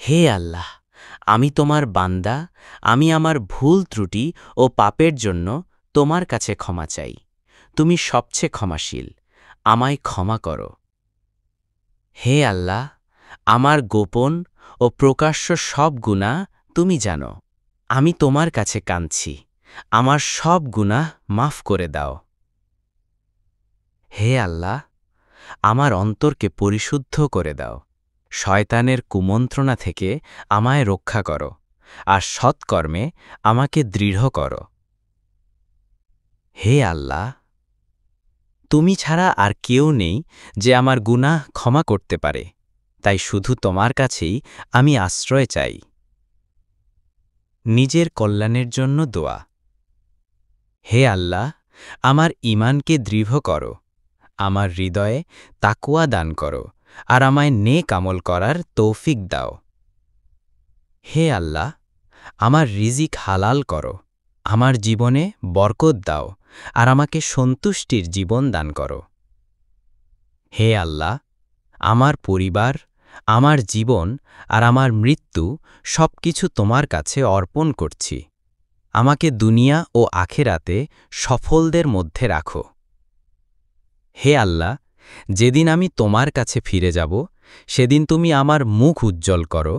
হে আল্লাহ, আমি তোমার বান্দা, আমি আমার ভুল ত্রুটি ও পাপের জন্য তোমার কাছে ক্ষমা চাই। তুমি সবচেয়ে ক্ষমাশীল, আমায় ক্ষমা করো। হে আল্লাহ, আমার গোপন ও প্রকাশ্য সব গুনাহ তুমি জানো। আমি তোমার কাছে কাঁদছি, আমার সব গুনাহ মাফ করে দাও। হে আল্লাহ, আমার অন্তরকে পরিশুদ্ধ করে দাও। শয়তানের কুমন্ত্রণা থেকে আমায় রক্ষা করো, আর সৎকর্মে আমাকে দৃঢ় করো। হে আল্লাহ, তুমি ছাড়া আর কেউ নেই যে আমার গুনাহ ক্ষমা করতে পারে, তাই শুধু তোমার কাছেই আমি আশ্রয় চাই। নিজের কল্যাণের জন্য দোয়া। হে আল্লাহ, আমার ঈমানকে দৃঢ় করো, আমার হৃদয়ে তাকওয়া দান করো, আর আমায় নেক আমল করার তৌফিক দাও। হে আল্লাহ, আমার রিজিক হালাল করো, আমার জীবনে বরকত দাও, আর আমাকে সন্তুষ্টির জীবন দান করো। হে আল্লাহ, আমার পরিবার, আমার জীবন আর আমার মৃত্যু সবকিছু তোমার কাছে অর্পণ করছি। আমাকে দুনিয়া ও আখেরাতে সফলদের মধ্যে রাখো। হে আল্লাহ, যেদিন আমি তোমার কাছে ফিরে যাব, সেদিন তুমি আমার মুখ উজ্জ্বল করো,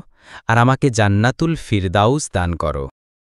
আর আমাকে জান্নাতুল ফিরদাউস দান করো।